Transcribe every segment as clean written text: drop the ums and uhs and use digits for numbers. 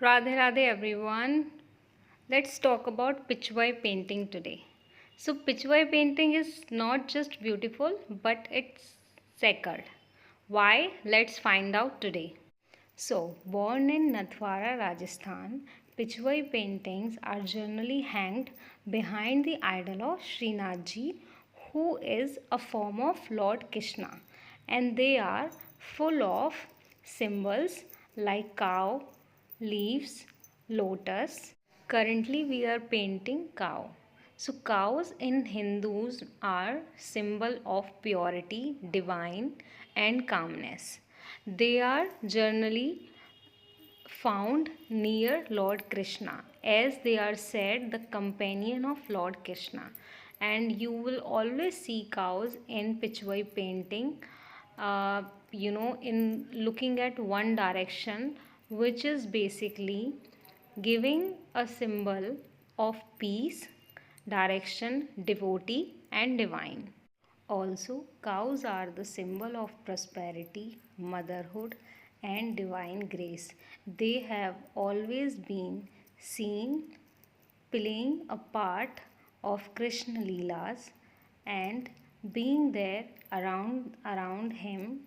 Radhe Radhe everyone. Let's talk about Pichwai painting today. So Pichwai painting is not just beautiful but it's sacred. Why? Let's find out today. So, born in Nathwara, Rajasthan, Pichwai paintings are generally hanged behind the idol of Srinathji, who is a form of Lord Krishna, and they are full of symbols like cow, leaves, lotus. Currently, we are painting cow. So, cows in Hindus are symbol of purity, divine, and calmness. They are generally found near Lord Krishna, as they are said the companion of Lord Krishna. And you will always see cows in Pichwai painting, in looking at one direction, which is basically giving a symbol of peace, direction, devotee, and divine. Also, cows are the symbol of prosperity, motherhood, and divine grace. They have always been seen playing a part of Krishna Leelas and being there around him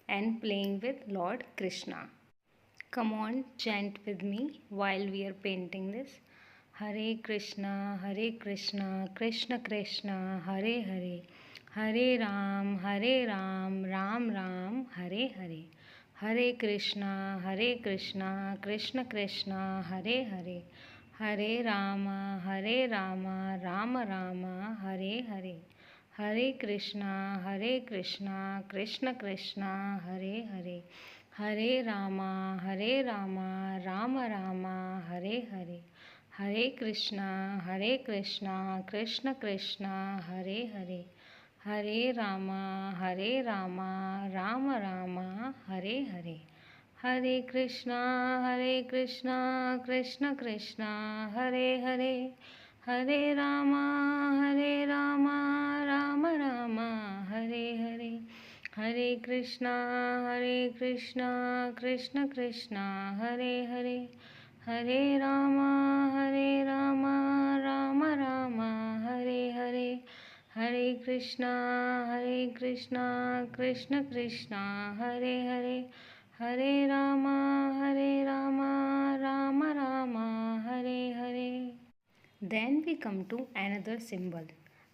and playing with Lord Krishna. Come on, chant with me while we are painting this. Hare Krishna, Krishna Krishna, Hare Hare, Hare Ram, Ram Ram, Hare Hare. Hare Krishna, Krishna Krishna, Hare Hare, Hare Rama, Rama Rama, Hare Hare. Hare Krishna, Krishna Krishna, Hare Hare. Hare Rama, Rama Rama, Hare Hare. Hare Krishna, Krishna Krishna, Hare Hare. Hare Rama, Rama Rama, Hare Hare. Hare Krishna, Krishna Krishna, Hare Hare. Hare Rama, Rama Rama, Hare Hare. Hare Krishna, Krishna Krishna, Hare Hare. Hare Rama, Rama Rama, Hare Hare. Hare Krishna, Krishna Krishna, Hare Hare. Hare Rama, Rama Rama, Hare Hare. Then we come to another symbol,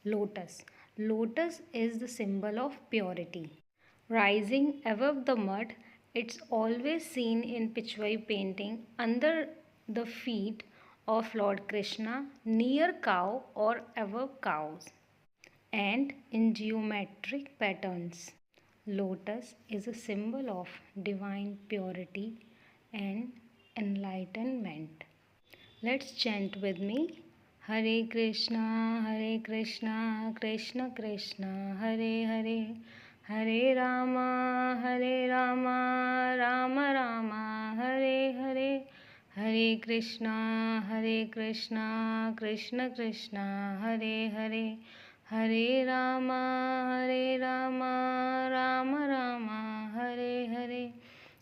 Lotus. Lotus is the symbol of purity. Rising above the mud, it's always seen in Pichwai painting under the feet of Lord Krishna, near cow or above cows, and in geometric patterns. Lotus is a symbol of divine purity and enlightenment. Let's chant with me. Hare Krishna, Krishna Krishna, Hare Hare. Hare Rama, Rama Rama, Hare Hare. Hare Krishna, Krishna Krishna, Hare Hare. Hare Rama, Rama Rama, Hare Hare.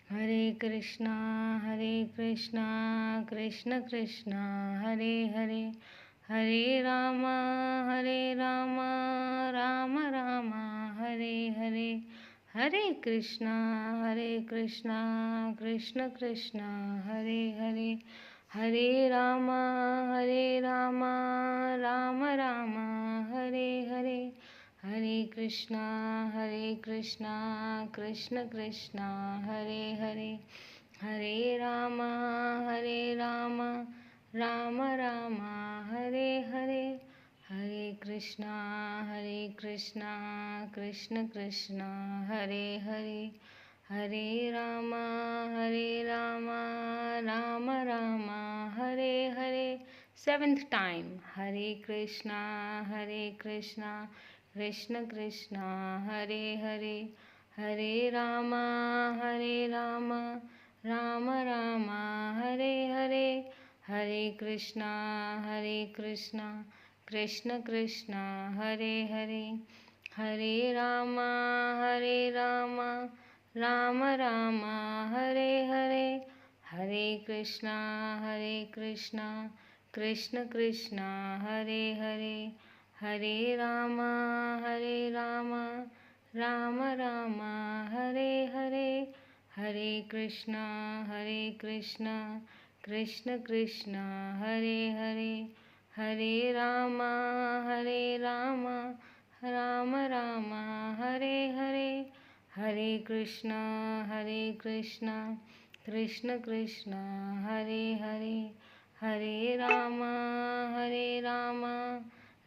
Hare Krishna, Krishna Krishna, Hare Hare. Hare Rama, Rama Rama, Hare Hare. Hare Krishna, Krishna Krishna, Hare Hare. Hare Rama, Rama Rama, Hare Hare. Hare Krishna, Krishna Krishna, Hare Hare. Hare Rama, Rama Rama, Hare Hare. Hare Krishna, Krishna Krishna, Hare Hare. Hare Rama, Rama Rama, Hare Hare. Seventh time. Hare Krishna, Krishna Krishna, Hare Hare. Hare Rama, Rama Rama, Hare Hare. Hare Krishna, Krishna Krishna, Hare Hare. Hare Rama, Rama Rama, Hare Hare. Hare Krishna Krishna Krishna Hare Hare, Hare Rama Ram Ram Hare Hare, Hare Krishna Krishna Krishna Hare Hare, Hare Rama Ram Ram Hare Hare, Hare Krishna Krishna Krishna Hare Hare, Hare Rama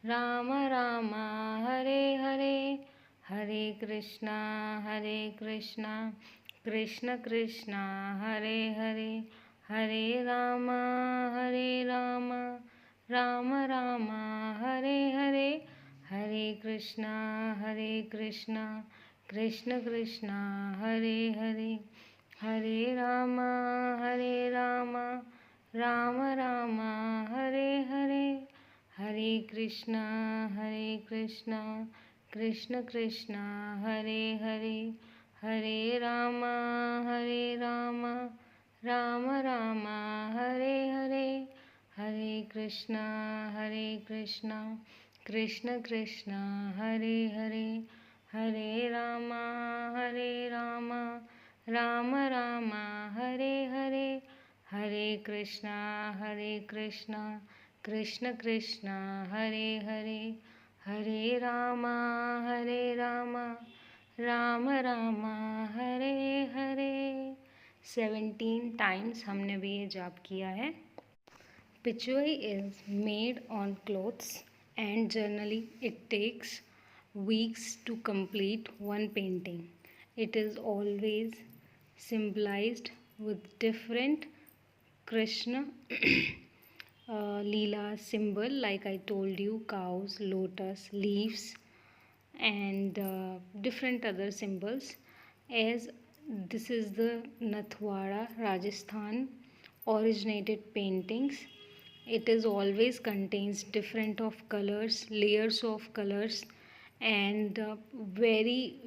Ram Ram Hare Hare, Hare Krishna Krishna Krishna Hare Hare, Hare Rama Ram Ram Hare Hare, Hare Krishna Krishna Krishna Hare Hare, Hare Rama Ram Ram Hare Hare, Hare Krishna Krishna Krishna Hare Hare, Hare Rama Ram Ram Hare Hare, Hare Krishna Krishna Krishna Hare Hare, Hare Rama Ram Ram Hare Hare, Hare Krishna Krishna Krishna Hare Hare, Hare Rama Ram Ram Hare Hare. 17 times हमने भी ये जाप किया है। Pichwai is made on clothes and generally it takes weeks to complete one painting. It is always symbolized with different Krishna Leela symbol, like I told you, cows, lotus, leaves, and different other symbols. As this is the Nathwara, Rajasthan originated paintings, it is always contains different of colors, layers of colors, and very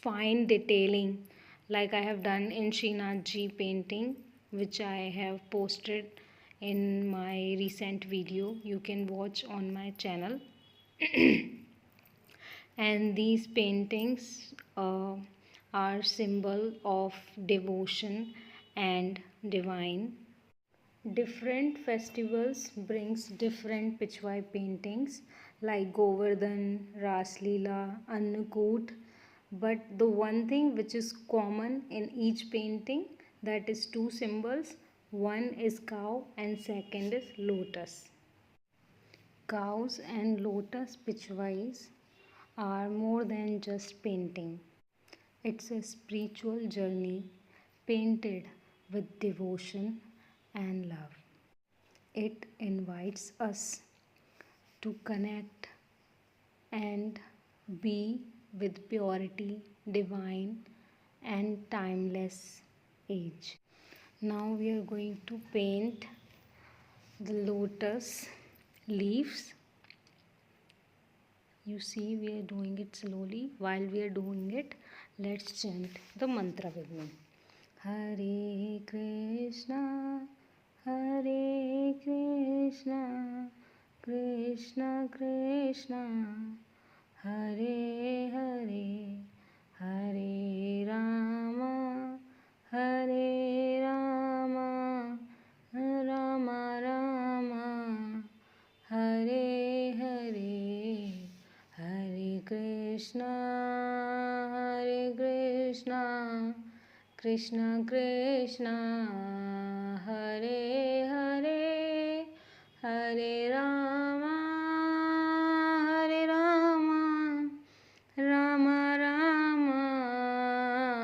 fine detailing, like I have done in Srinath Ji painting, which I have posted in my recent video. You can watch on my channel. And these paintings are symbol of devotion and divine. Different festivals brings different Pichwai paintings like Govardhan, Ras Leela, Annakut. But the one thing which is common in each painting, that is two symbols. One is cow and second is lotus. Cows and lotus Pichwais are more than just painting. It's a spiritual journey painted with devotion and love. It invites us to connect and be with purity, divine, and timeless age. Now we are going to paint the lotus leaves. You see, we are doing it slowly. While we are doing it, let's chant the mantra with me. Hare Krishna, Krishna Krishna, Hare Hare, Hare Rama, Hare Rama, Rama Rama, Hare Hare, Hare Krishna, Krishna Krishna, Hare Hare, Hare Rama, Rama Rama,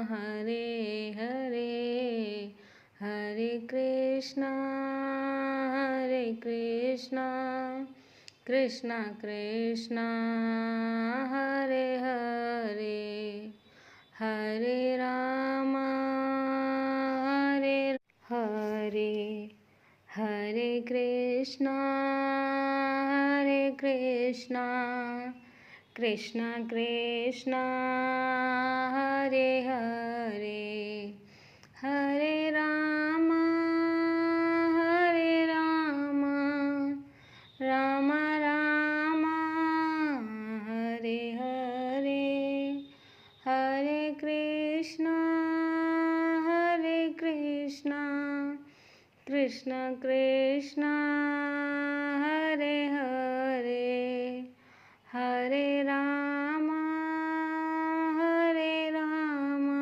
Hare Hare, Hare Krishna, Krishna Krishna, Hare Hare, Hare Rama, Hare Hare Krishna, Krishna Krishna, Hare Hare, Hare Rama. Krishna Krishna Hare Hare Hare Rama Hare Rama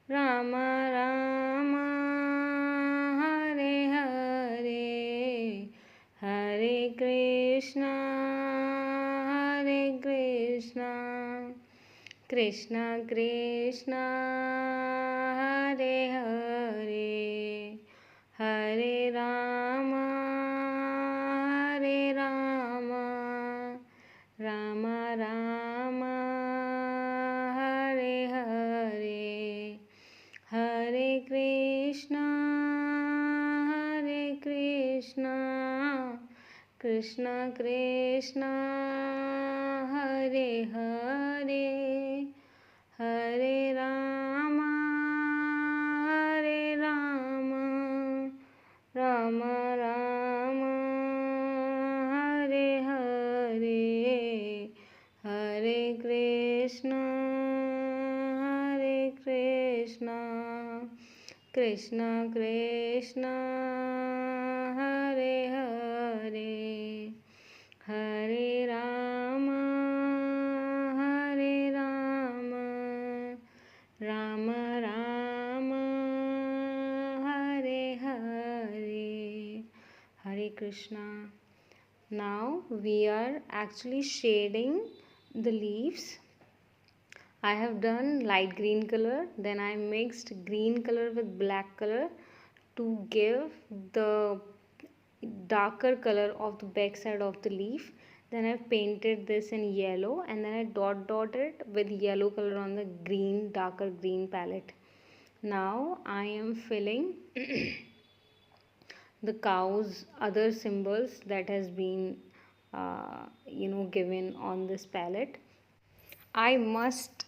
Rama Rama Hare Hare Hare Krishna Hare Krishna Krishna Krishna Hare Hare Hare Rama Hare Rama Rama Rama Hare Hare Hare Krishna Hare Krishna Krishna Krishna Hare Hare Hare Rama Hare Rama Rama Rama Hare Hare Hare Krishna Hare Krishna Krishna Krishna Hare Hare Hare Rama Hare Rama Rama Rama Hare Hare Hare Krishna. Now we are actually shading the leaves. I have done light green color, then I mixed green color with black color to give the darker color of the back side of the leaf. Then I've painted this in yellow and then I dotted with yellow color on the green, darker green palette. Now I am filling the cow's other symbols that has been given on this palette. I must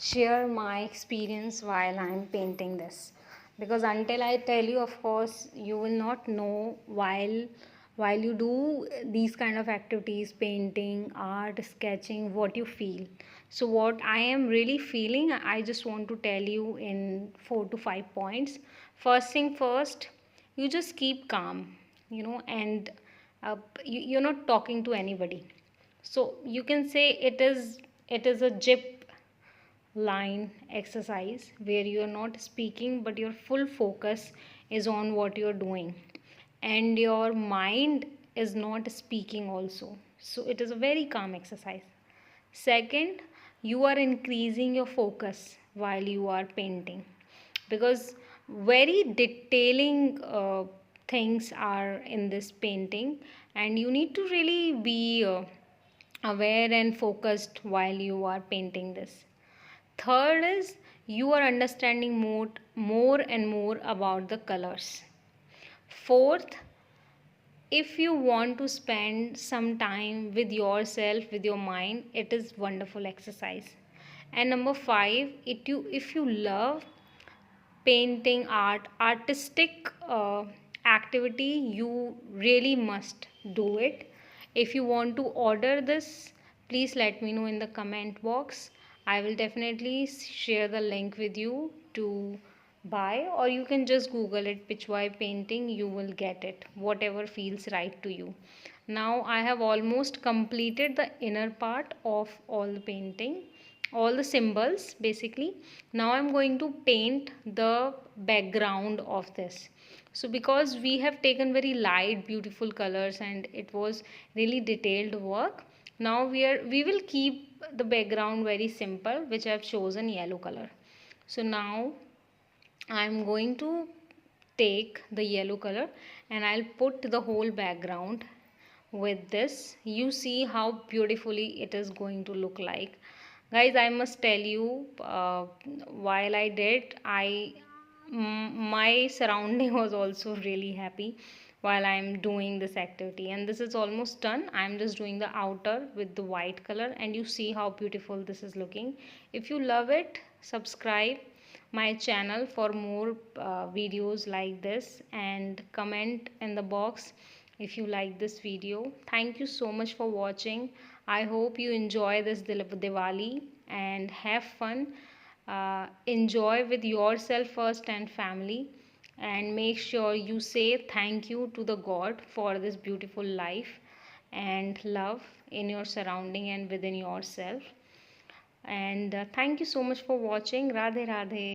share my experience while I'm painting this, because until I tell you, of course, you will not know while you do these kind of activities, painting, art, sketching, what you feel. So what I am really feeling, I just want to tell you in 4 to 5 points. First thing first, you just keep calm, and you're not talking to anybody. So you can say it is a jip line exercise where you are not speaking but your full focus is on what you're doing, and your mind is not speaking also. So it is a very calm exercise. Second, you are increasing your focus while you are painting, because very detailing things are in this painting, and you need to really be aware and focused while you are painting this. Third is you are understanding more and more about the colors. Fourth, if you want to spend some time with yourself, with your mind, it is wonderful exercise. And number 5, if you love painting, artistic activity, you really must do it. If you want to order this, please let me know in the comment box. I will definitely share the link with you to buy, or you can just google it, Pichwai Painting. You will get it, whatever feels right to you. Now I have almost completed the inner part of all the painting, all the symbols basically. Now I'm going to paint the background of this. So because we have taken very light beautiful colors and it was really detailed work, now we will keep the background very simple, which I have chosen yellow color. So now I'm going to take the yellow color and I'll put the whole background with this. You see how beautifully it is going to look like. Guys, I must tell you, while I did, my surrounding was also really happy while I'm doing this activity. And this is almost done. I'm just doing the outer with the white color, and you see how beautiful this is looking. If you love it, subscribe my channel for more videos like this, and comment in the box if you like this video. Thank you so much for watching. I hope you enjoy this Diwali and have fun. Enjoy with yourself first and family. and make sure you say thank you to the God for this beautiful life and love in your surrounding and within yourself. And thank you so much for watching. Radhe Radhe.